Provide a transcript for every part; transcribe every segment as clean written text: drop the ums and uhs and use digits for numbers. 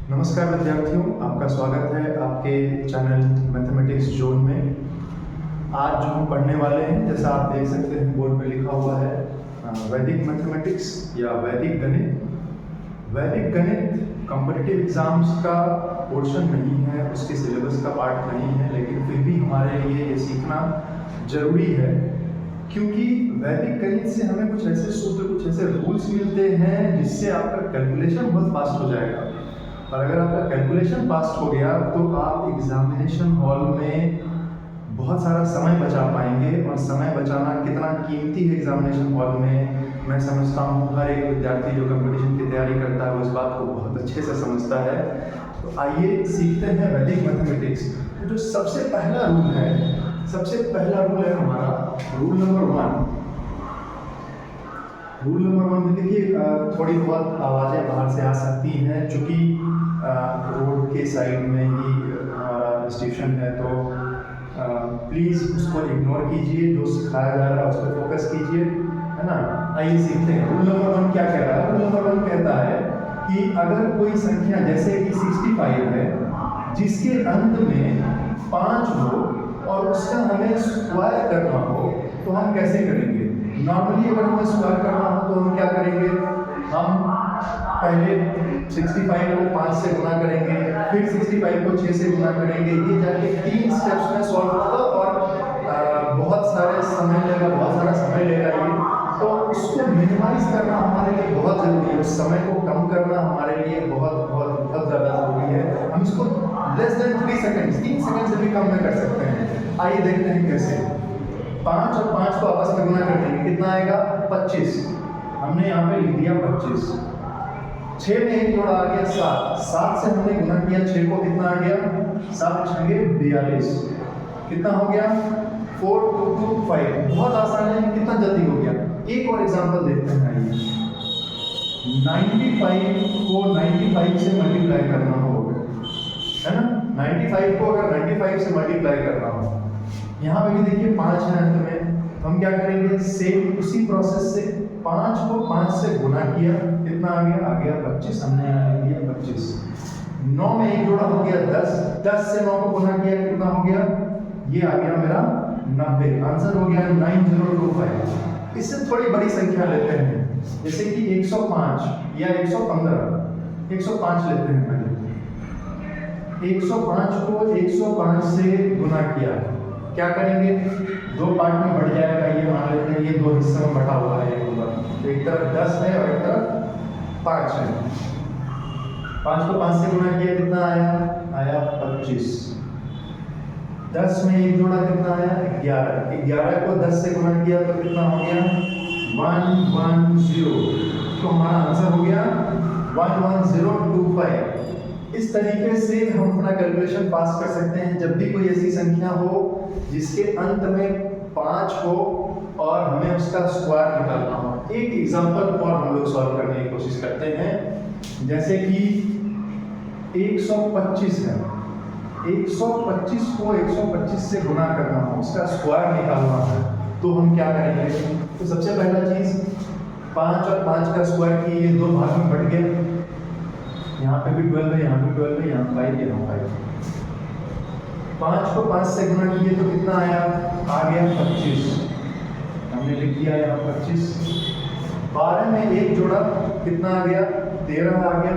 नमस्कार विद्यार्थियों, आपका स्वागत है आपके चैनल मैथमेटिक्स जोन में। आज जो हम पढ़ने वाले हैं, जैसा आप देख सकते हैं बोर्ड पे लिखा हुआ है वैदिक मैथमेटिक्स या वैदिक गणित। वैदिक गणित कॉम्पिटिटिव एग्जाम्स का पोर्शन नहीं है, उसके सिलेबस का पार्ट नहीं है, लेकिन फिर भी हमारे लिए ये सीखना जरूरी है क्योंकि वैदिक गणित से हमें कुछ ऐसे सूत्र, कुछ ऐसे रूल्स मिलते हैं जिससे आपका कैलकुलेशन बहुत फास्ट हो जाएगा। और अगर आपका कैलकुलेशन फास्ट हो गया तो आप एग्जामिनेशन हॉल में बहुत सारा समय बचा पाएंगे। और समय बचाना कितना कीमती है एग्जामिनेशन हॉल में, मैं समझता हूँ हर एक विद्यार्थी जो कंपटीशन की तैयारी करता है वो इस बात को बहुत अच्छे से समझता है। तो आइए सीखते हैं वैदिक मैथमेटिक्स। तो जो सबसे पहला रूल है, हमारा रूल नंबर 1। रूल नंबर 1 में देखिए थोड़ी बहुत आवाज़ें बाहर से आ सकती हैं, चूँकि रोड के साइड में ही हमारा इंस्टीट्यूशन है, तो प्लीज़ उसको इग्नोर कीजिए। जो सिखाया जा रहा है उस पर फोकस कीजिए, है ना। आइए सीखते हैं। रूल नंबर 1 क्या कह रहा है? रूल नंबर 1 कहता है कि अगर कोई संख्या जैसे कि 65 है जिसके अंत में 5 हो और उसका हमें स्क्वायर करना हो तो हम कैसे करेंगे? नॉर्मली अगर हमें स्क्वायर करना हो तो हम क्या करेंगे? हम पहले 65 को 5 से गुना करेंगे, फिर 65 को 6 से गुना करेंगे। ये जाके 3 स्टेप्स में सॉल्व होगा और बहुत सारा समय लेगा ये। तो उसको मिनिमाइज करना हमारे लिए बहुत ज़रूरी है, उस समय को कम करना हमारे लिए बहुत ज़्यादा ज़रूरी है। हम इसको लेस देन 3 सेकंड से भी कम में कर सकते हैं। आइए देखते हैं कैसे। 5 और 5 को आपस में गुना कर देंगे, कितना आएगा? 25। हमने यहाँ पे लिख दिया 25। 6 में एक जोड़ा आ गया 7। 7 से हमने गुना किया 6 को, कितना आ गया? 7 छंगे 42। कितना हो गया? 4 2 2 5। बहुत आसान है, कितना जल्दी हो गया। एक और एग्जांपल देखते हैं। आइए 95 को 95 से मल्टीप्लाई करना होगा, है ना। 95 को अगर 95 से मल्टीप्लाई करना हो, यहाँ पे भी देखिए 5 है अंत में, तो हम क्या करेंगे? सेम उसी प्रोसेस से 5 को 5 से गुना किया, कितना आ गया? आ गया 25। हमने यहाँ लिख दिया 25। 9 में एक जोड़ा हो गया 10। 10 से 9 को गुना किया, कितना हो गया? ये आ गया मेरा 90। आंसर हो गया 9025। इससे थोड़ी बड़ी संख्या लेते हैं, जैसे कि 105 या 115। 105 लेते हैं पहले। 105 को 105 से गुना किया, क्या करेंगे? 2 पार्ट में बढ़ जाएगा, ये मान लेते हैं ये 2 हिस्सों में बटा हुआ है। एक तरफ 10 है और एक तरफ 5 है। 5 को 5 से गुना किया, कितना आया? आया 25। 10 में एक जोड़ा, कितना आया? 11। 11 को 10 से गुना किया तो कितना हो गया? 110। तो हमारा आंसर हो गया 11025। इस तरीके से हम अपना कैलकुलेशन पास कर सकते हैं जब भी कोई ऐसी संख्या हो जिसके अंत में 5 हो और हमें उसका स्क्वायर निकालना हो। एक एग्जांपल और हम लोग सॉल्व करने की कोशिश करते हैं। जैसे कि 125 है, 125 को 125 से गुना करना हो, उसका स्क्वायर निकालना है, तो हम क्या करेंगे? तो सबसे पहला चीज 5 और 5 का स्क्वायर किए, ये 2 भाग में बढ़ गया। यहाँ पे भी 12 है, यहाँ पे 12 है, यहाँ 5 है, यहाँ 5। 5 को 5 से गुना किए तो कितना आया? आ गया 25। हमने लिख दिया यहाँ 25। 12 में एक जोड़ा, कितना आ गया? 13 आ गया।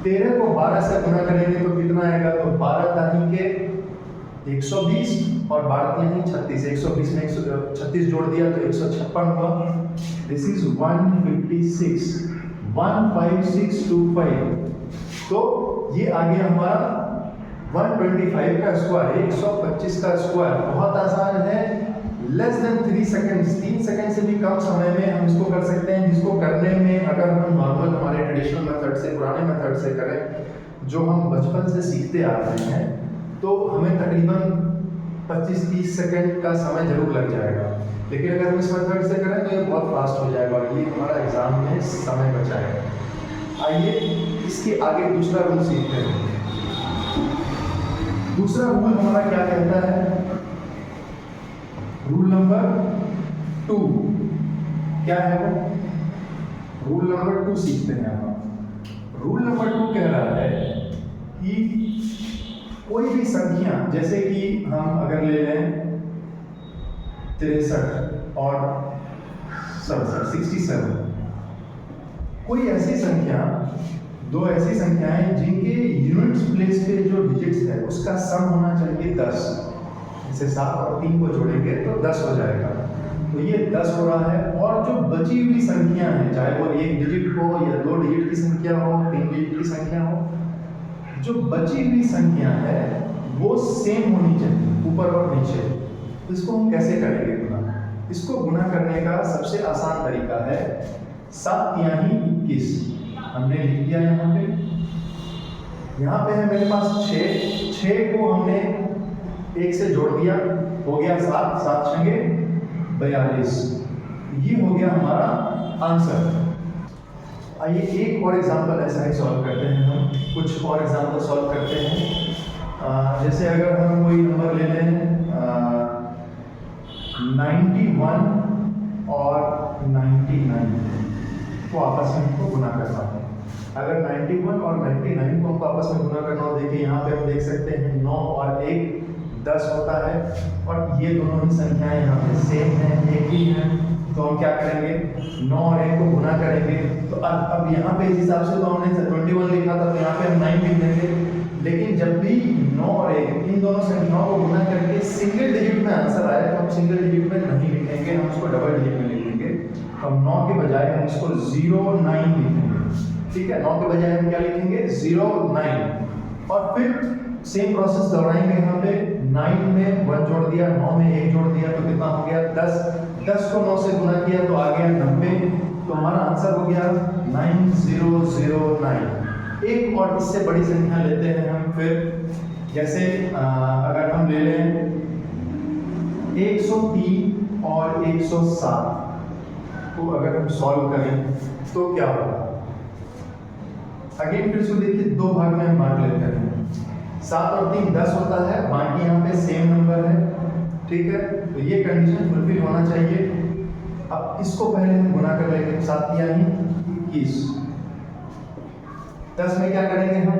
13 को 12 से गुना करेंगे तो कितना आएगा? तो 12 तानी के 120 और 12 तानी 36। 120 में 136 जोड़ दिया तो 156 हुआ। This is 156, 15625। तो ये आ गया हमारा 125 का स्क्वायर, 125 का स्क्वायर। बहुत आसान है, लेस देन 3 सेकंड्स, 3 सेकंड से भी कम समय में हम इसको कर सकते हैं। जिसको करने में अगर हम नॉर्मल हमारे ट्रेडिशनल मेथड से, पुराने मेथड से करें, जो हम बचपन से सीखते आ रहे हैं, तो हमें तकरीबन 25-30 सेकंड का समय जरूर लग जाएगा। लेकिन अगर हम इस मेथड से करें तो ये बहुत फास्ट हो जाएगा और ये हमारा एग्जाम में समय बचाएगा। आइए इसके आगे दूसरा रूल सीखते हैं। दूसरा रूल हमारा क्या कहता है? रूल नंबर 2 क्या है वो? रूल नंबर 2 सीखते हैं हम। रूल नंबर 2 कह रहा है कि कोई भी संख्या, जैसे कि हम अगर ले लें 63 और 67, कोई ऐसी संख्या, दो ऐसी संख्याएं जिनके यूनिट्स प्लेस पे जो डिजिट्स है उसका सम होना चाहिए 10। जैसे 7 और 3 को जोड़ेंगे तो 10 हो जाएगा, तो ये 10 हो रहा है। और जो बची हुई संख्या है, चाहे वो 1 डिजिट हो या 2 डिजिट की संख्या हो, 3 डिजिट की संख्या हो, जो बची हुई संख्या है वो सेम होनी चाहिए ऊपर और नीचे। तो इसको हम कैसे करेंगे गुना? इसको गुना करने का सबसे आसान तरीका है 7 तिहाई 21। हमने लिख दिया यहाँ पे है मेरे पास 6 को हमने 1 से जोड़ दिया, हो गया 7, 7 छंगे 42। ये हो गया हमारा आंसर। आइए एक और एग्जांपल ऐसा ही सॉल्व करते हैं। हम कुछ और एग्जांपल सॉल्व करते हैं। जैसे अगर हम कोई नंबर ले लें 91 और 99 को आपस में हमको गुना करना है। अगर 91 और 99 को हमको आपस में गुना करना हो, देखिए यहाँ पे हम देख सकते हैं 9 और 1 10 होता है, और ये दोनों ही संख्याएं यहाँ पे सेम हैं, एक ही हैं। तो हम क्या करेंगे, 9 और 1 को गुना करेंगे। तो अब यहाँ पे इस हिसाब से तो हमने 21 लिखा था, तो यहाँ पे हम 9 लिख देंगे। लेकिन जब भी 9 और 1 इन दोनों संख्याओं को गुना करके सिंगल डिजिट में आंसर आए तो हम सिंगल डिजिट में नहीं लिखेंगे, हम उसको डबल डिजिट में लिखेंगे। तो हम 9 के बजाय हम इसको 09 लिखेंगे। ठीक है, 9 के बजाय हम क्या लिखेंगे 09, और फिर सेम प्रोसेस दोहराएंगे। यहाँ पे 9 में 1 जोड़ दिया, 9 में 1 जोड़ दिया, तो कितना हो गया 10। 10 को 9 से गुना किया तो आ गया 90। तो हमारा आंसर हो गया 9009। एक और इससे बड़ी संख्या लेते हैं हम फिर, जैसे अगर हम ले लें 103 और 107 को अगर हम सॉल्व करें तो क्या होगा। अगेन फिर से देखिए, दो भाग में हम बांट लेते हैं। 7 और 3 10 होता है, बाकी यहाँ पे सेम नंबर है। ठीक है, तो ये कंडीशन फुलफिल होना चाहिए। अब इसको पहले हम गुना कर लेंगे। 7 तिहाई 21, 10 में क्या करेंगे हम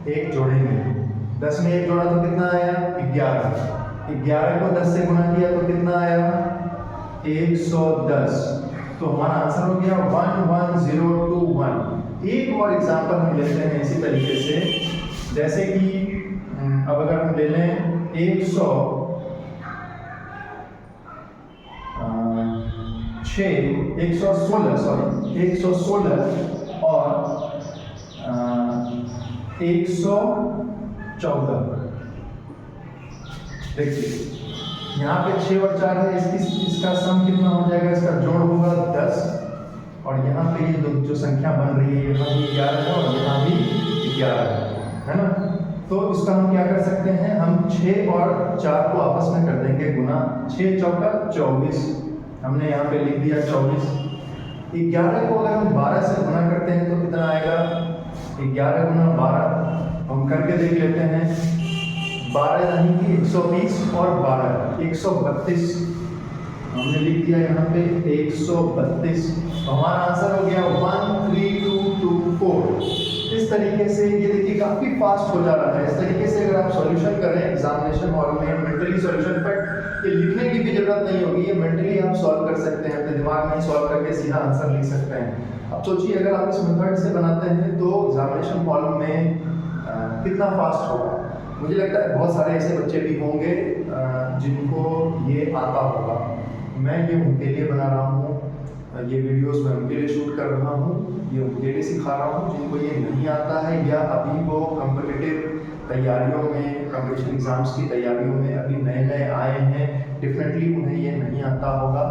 1 जोड़ेंगे। 10 में 1 जोड़ा तो कितना आया 11। 11 को 10 से गुना किया तो कितना आया 110। तो हमारा आंसर हो गया 11021। एक और एग्जांपल हम लेते हैं इसी तरीके से, जैसे कि अब अगर हम ले लें 116 और 114। देखिए यहाँ पे 6 और 4 है, इसका सम कितना हो जाएगा, इसका जोड़ होगा 10। और यहाँ पे ये जो संख्या बन रही है, यहाँ भी 11 है और यहाँ भी 11 है ना। तो इसका हम क्या कर सकते हैं, हम 6 और 4 को आपस में कर देंगे गुना। 6 चौका 24, हमने यहाँ पे लिख दिया 24। 11 को अगर हम 12 से गुना करते हैं तो कितना आएगा 11 गुना 12, हम करके देख लेते हैं। 12 यानी कि 120 और 12 132, हमने लिख दिया यहाँ पे 132। हमारा आंसर हो गया 13224। इस तरीके से ये देखिए काफी फास्ट हो जा रहा है। इस तरीके से अगर आप सॉल्यूशन करें एग्जामिनेशन हॉल में, मेंटली सॉल्यूशन, बट ये लिखने की भी जरूरत नहीं होगी, ये मेंटली आप सॉल्व कर सकते हैं, अपने दिमाग में सॉल्व करके सीधा आंसर लिख सकते हैं। अब सोचिए अगर आप इस मेथड से बनाते हैं तो एग्जामिनेशन हॉल में कितना फास्ट होगा। मुझे लगता है बहुत सारे ऐसे बच्चे भी होंगे जिनको ये आता होगा। मैं ये उनके लिए बना रहा हूँ, ये वीडियोस मैं उनके लिए शूट कर रहा हूँ, ये उनके लिए सिखा रहा हूँ जिनको ये नहीं आता है, या अभी वो कॉम्पिटिटिव तैयारियों में, कॉम्पिटिशन एग्जाम्स की तैयारियों में अभी नए नए आए हैं। डेफिनेटली उन्हें ये नहीं आता होगा,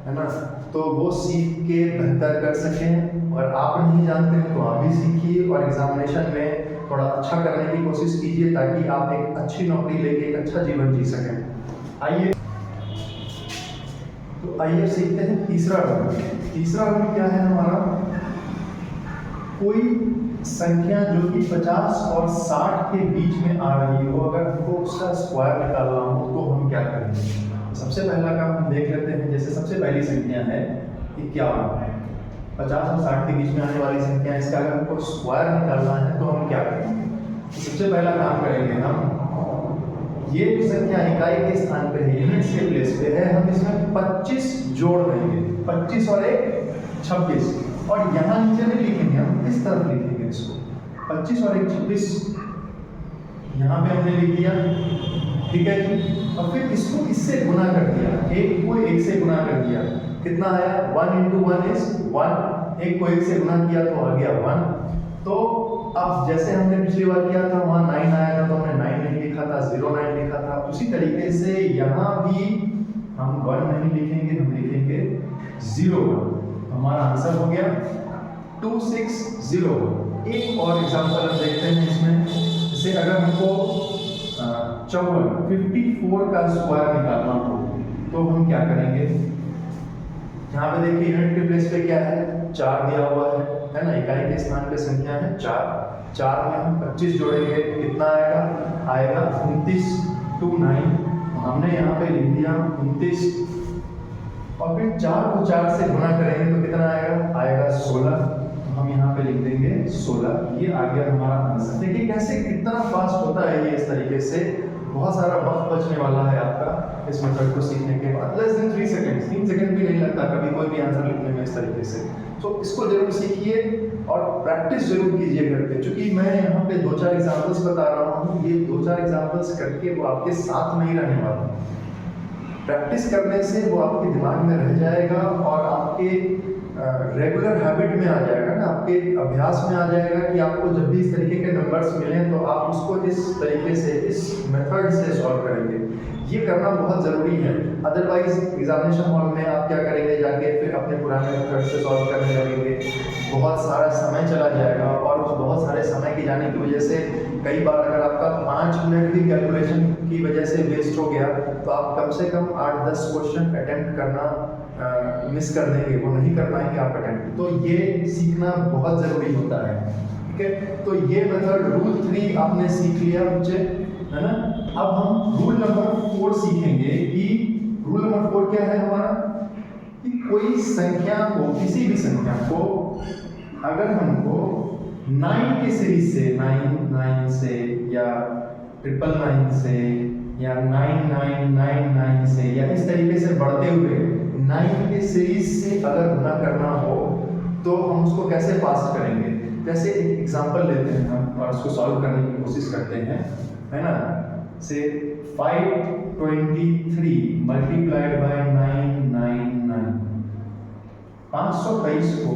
है ना। तो वो सीख के बेहतर कर सकें, और आप नहीं जानते हैं तो आप भी सीखिए और एग्जामिनेशन में थोड़ा अच्छा करने की कोशिश कीजिए, ताकि आप एक अच्छी नौकरी लेके एक अच्छा जीवन जी सकें। आइए आइए सीखते हैं तीसरा रूल। तीसरा रूल क्या है हमारा, कोई संख्या जो कि 50 और 60 के बीच में आ रही हो, अगर हमको उसका स्क्वायर निकालना हो तो हम क्या करेंगे। सबसे पहला काम हम देख लेते हैं। जैसे सबसे पहली संख्या है 51, 50 और 60 के बीच में आने वाली संख्या, इसका अगर हमको स्क्वायर निकालना है तो हम क्या करेंगे। सबसे पहला काम करेंगे हम, ये जो संख्या इकाई के स्थान पे है, यूनिट्स के प्लेस पे है, हम इसमें 25 जोड़ देंगे। 25 और 1 26, और यहाँ नीचे नहीं लिखेंगे, हम इस तरफ लिखेंगे इसको। 25 और 1 26 यहाँ पे हमने लिख दिया, ठीक है जी। और फिर इसको इससे गुना कर दिया, 1 को 1 से गुना कर दिया, कितना आया? 1 × 1 = 1। 1 को 1 से गुना किया तो आ गया 1। तो अब जैसे हमने पिछली बार किया था, वहाँ 9 आया था तो हमने 9 नहीं लिखा था, 09 लिखा था। उसी तरीके से यहाँ भी हम 1 नहीं लिखेंगे, हम लिखेंगे 01। हमारा आंसर हो गया 2601। एक और एग्जांपल हम देखते हैं इसमें। जैसे अगर हमको 54 का स्क्वायर निकालना हो तो हम क्या करेंगे? यहाँ पे देखिए यूनिट के प्लेस पे क्या है? 4 दिया हुआ है ना। इकाई के स्थान पे संख्या है 4। 4 में हम 25 जोड़ेंगे, कितना आएगा? आएगा 29 2 9। हमने यहाँ पे लिख दिया 29, और फिर 4 को 4 से गुना करेंगे तो कितना आएगा? आएगा 16। तो हम यहाँ पे लिख देंगे 16। ये आ गया हमारा आंसर। देखिए कैसे कितना फास्ट होता है ये। इस तरीके से बहुत सारा वक्त बचने वाला है आपका इस मेथड को सीखने के बाद। लेस देन 3 सेकंड, 3 सेकंड भी नहीं लगता कभी कोई भी आंसर लिखने में इस तरीके से। तो इसको जरूर सीखिए और प्रैक्टिस जरूर कीजिए घर पे। क्योंकि मैं यहाँ पे 2-4 एग्जाम्पल्स बता रहा हूँ, ये 2-4 एग्जाम्पल्स करके वो आपके साथ नहीं रहने वाला। प्रैक्टिस करने से वो आपके दिमाग में रह जाएगा और आपके रेगुलर हैबिट में आ जाएगा ना, आपके अभ्यास में आ जाएगा कि आपको जब भी इस तरीके के नंबर्स मिलें तो आप उसको इस तरीके से, इस मेथड से सॉल्व करेंगे। ये करना बहुत ज़रूरी है। अदरवाइज एग्जामिनेशन हॉल में आप क्या करेंगे? जाके फिर अपने पुराने मेथड से सॉल्व करने लगेंगे, बहुत सारा समय चला जाएगा, और उस बहुत सारे समय के जाने की वजह से कई बार अगर आपका 5 मिनट भी कैलकुलेशन की वजह से वेस्ट हो गया तो आप कम से कम 8-10 क्वेश्चन अटेम्प्ट करना मिस कर देंगे, वो नहीं कर पाएंगे आप अटेम्प्ट। तो ये सीखना बहुत ज़रूरी होता है, ठीक है। तो ये मेथड रूल 3 आपने सीख लिया मुझे, है ना। अब हम रूल नंबर 4 सीखेंगे कि रूल नंबर 4 क्या है हमारा? कि कोई संख्या को, किसी भी संख्या को अगर हमको 9 के सीरीज से, 9 से या 999 से या 9999 से या इस तरीके से बढ़ते हुए 9 के सीरीज से अगर गुना करना हो तो हम उसको कैसे पास करेंगे? जैसे एक एग्जांपल लेते हैं हम और उसको सॉल्व करने की कोशिश करते हैं, है ना। से 523 मल्टीप्लाइड बाय 999। 523 को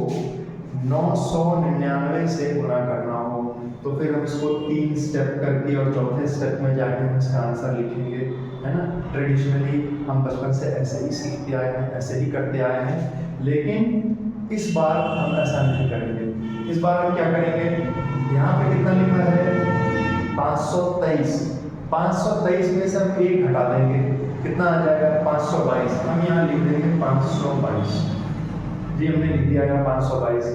999 से गुना करना हो तो फिर हम इसको 3 स्टेप करके और चौथे स्टेप में जाके हम इसका आंसर लिखेंगे, है ना। ट्रेडिशनली हम बचपन से ऐसे ही सीखते आए हैं, ऐसे ही करते आए हैं, लेकिन इस बार हम ऐसा नहीं करेंगे। इस बार हम क्या करेंगे? यहाँ पे कितना लिखा है? 523। 523 में से हम 1 हटा देंगे, कितना आ जाएगा? 522। हम यहाँ लिख देंगे 522। जी हमने लिख दिया है 522।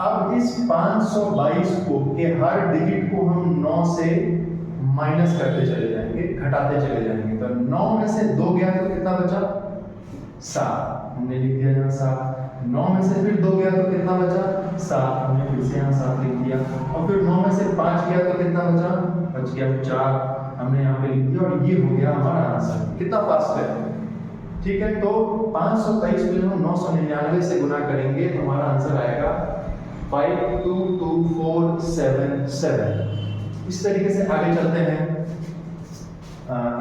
अब इस 522 को के हर डिजिट को हम 9 से माइनस करते चले जाएंगे, घटाते चले जाएंगे। तो 9 में से 2 गया तो कितना बचा? 7। हमने लिख दिया यहाँ 7। 9 में से फिर 2 गया तो कितना बचा? 7। हमने फिर से यहाँ 7 लिख दिया। और फिर 9 में से 5 गया तो कितना बचा? बच गया 4। हमने यहाँ पे लिख दिया और ये हो गया हमारा आंसर। कितना फास्ट है, ठीक है। तो 523 में हम 999 से गुना करेंगे तो हमारा आंसर आएगा 52247। इस तरीके से आगे चलते हैं।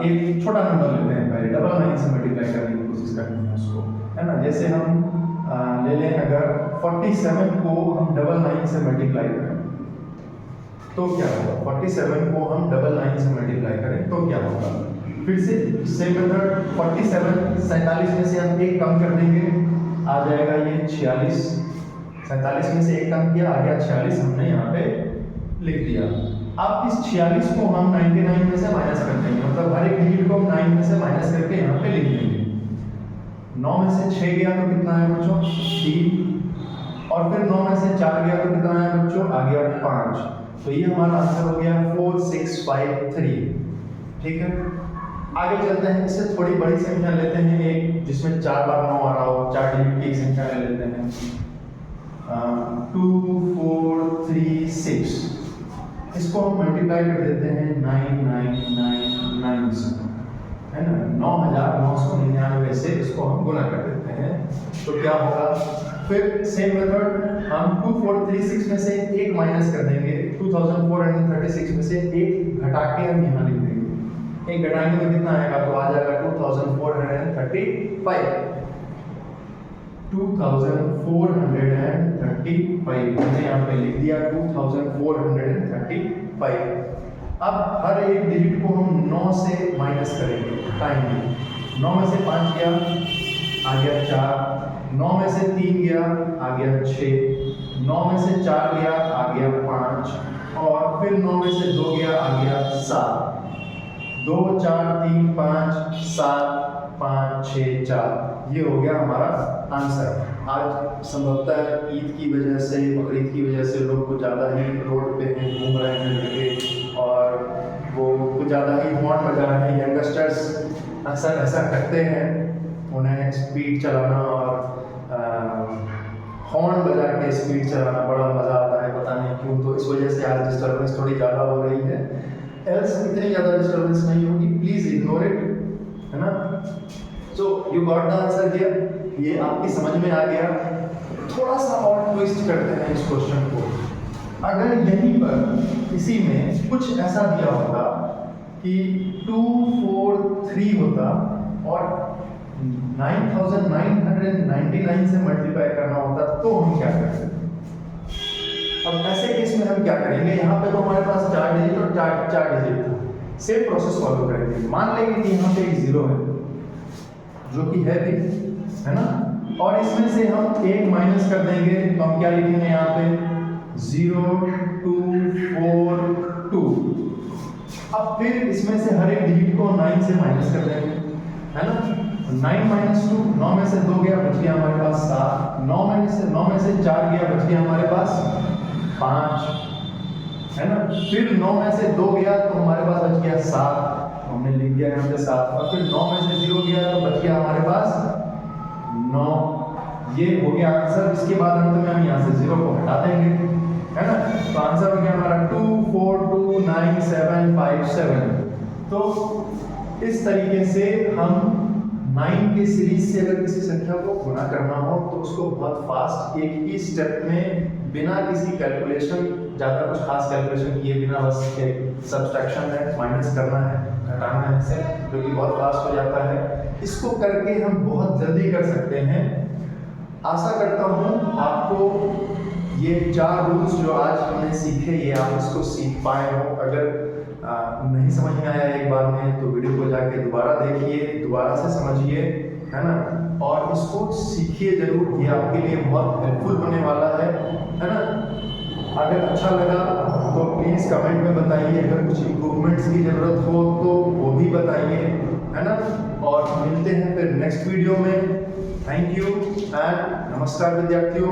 एक छोटा नंबर लेते हैं पहले, 99 से मल्टीप्लाई करने की कोशिश करनी है उसको, है ना। जैसे हम ले लें अगर 47 को हम 99 से मल्टीप्लाई करें तो क्या होगा? 47 को हम 99 से मल्टीप्लाई करें तो क्या होगा? फिर से सेम मेथड। 47 में से हम 1 कम कर देंगे, आ जाएगा ये 46। 47 में से 1 कम किया, आ गया 46। हमने यहाँ पे लिख दिया। अब इस 46 को हम 99 में से माइनस कर देंगे, मतलब हर एक डिजिट को हम 9 में से माइनस करके यहाँ पे लिख देंगे। 9 में से 6 गया तो कितना है बच्चों? 3। और फिर 9 में से 4 गया तो कितना है बच्चों? आ गया 5। तो ये हमारा आंसर हो गया 4653, ठीक है। आगे चलते हैं। इससे थोड़ी बड़ी संख्या लेते हैं, एक जिसमें 4 बार 9 आ रहा हो, 4 डिजिट की संख्या ले लेते हैं। 2436, इसको हम मल्टीप्लाई कर देते हैं 9999 से, है ना, 9999 से इसको हम गुना कर देते हैं। तो क्या होगा, फिर सेम मेथड हम 2436 में से एक माइनस कर देंगे, 2436 में से एक घटा के हम यहाँ लिख देंगे। एक घटाएंगे तो कितना आएगा, तो आ जाएगा 2435। 2435 मैंने यहाँ पे लिख दिया 2435। अब हर एक डिजिट को हम 9 से माइनस करेंगे, हटाएंगे। 9 में से 5 गया, आ गया 4, 9 में से 3 गया, आ गया 6, 9 में से 4 गया, आ गया 5, और फिर 9 में से 2 गया, आ गया 7। 2 4 3 5 7 5 6 4, ये हो गया हमारा आंसर। आज संभवतः ईद की वजह से, बकरीद की वजह से लोग कुछ ज़्यादा ही रोड पे हैं, घूम रहे हैं लड़के, और वो कुछ ज़्यादा ही हॉर्न बजा रहे हैं। यंगस्टर्स अक्सर ऐसा करते हैं, उन्हें स्पीड चलाना और हॉर्न बजा के स्पीड चलाना बड़ा मज़ा आता है, पता नहीं क्यों। तो इस वजह से आज डिस्टर्बेंस थोड़ी ज़्यादा हो रही है, एल्स इतनी ज़्यादा डिस्टर्बेंस नहीं होगी। प्लीज़ इग्नोर इट, है ना। So you got the answer here, ये आपकी समझ में आ गया। थोड़ा सा और ट्विस्ट करते हैं इस क्वेश्चन को। अगर यहीं पर इसी में कुछ ऐसा दिया होता कि 243 होता और 9999 से मल्टीप्लाई करना होता, तो हम क्या करते? अब ऐसे केस में हम क्या करेंगे, यहाँ पे तो हमारे पास 4 डिजिट और 4 डिजिट था, सेम प्रोसेस फॉलो करेंगे। मान लेंगे कि यहाँ पे एक 0 है, जो कि है भी, है ना, और इसमें से हम 1 माइनस कर देंगे, तो हम क्या लिखेंगे यहाँ पे 0242। अब फिर इसमें से हर एक डिजिट को 9 से माइनस कर देंगे, है ना। 9 - 2, 9 में से 2 गया, बच गया हमारे पास 7, 9 में से 4 गया, बच गया हमारे पास 5, है ना। फिर 9 में से 2 गया तो हमारे पास बच गया 7, हमने लिख दिया यहाँ पे 7, और फिर 9 में से 0 गया तो बच गया हमारे पास 9। ये हो गया आंसर। इसके बाद अंत में हम यहाँ से 0 को हटा देंगे, है ना। तो आंसर हो गया हमारा 24295757। तो इस तरीके से हम 9 के सीरीज से अगर किसी संख्या को गुना करना हो तो उसको बहुत फास्ट एक ही स्टेप में, बिना किसी कैलकुलेशन, ज़्यादा कुछ खास कैलकुलेशन किए बिना, बस एक सब्सट्रैक्शन है, माइनस करना है, घटाना है से, जो कि बहुत फास्ट हो जाता है। इसको करके हम बहुत जल्दी कर सकते हैं। आशा करता हूँ आपको ये 4 रूल्स जो आज हमने सीखे, ये आप इसको सीख पाए हो। अगर नहीं समझ में आया एक बार में तो वीडियो को जाके दोबारा देखिए, दोबारा से समझिए, है ना, और इसको सीखिए जरूर। ये आपके लिए बहुत हेल्पफुल होने वाला है ना। अगर अच्छा लगा तो प्लीज़ कमेंट में बताइए, अगर कुछ इम्प्रूवमेंट्स की ज़रूरत हो तो वो भी बताइए, है ना। और मिलते हैं फिर नेक्स्ट वीडियो में। थैंक यू एंड नमस्कार विद्यार्थियों।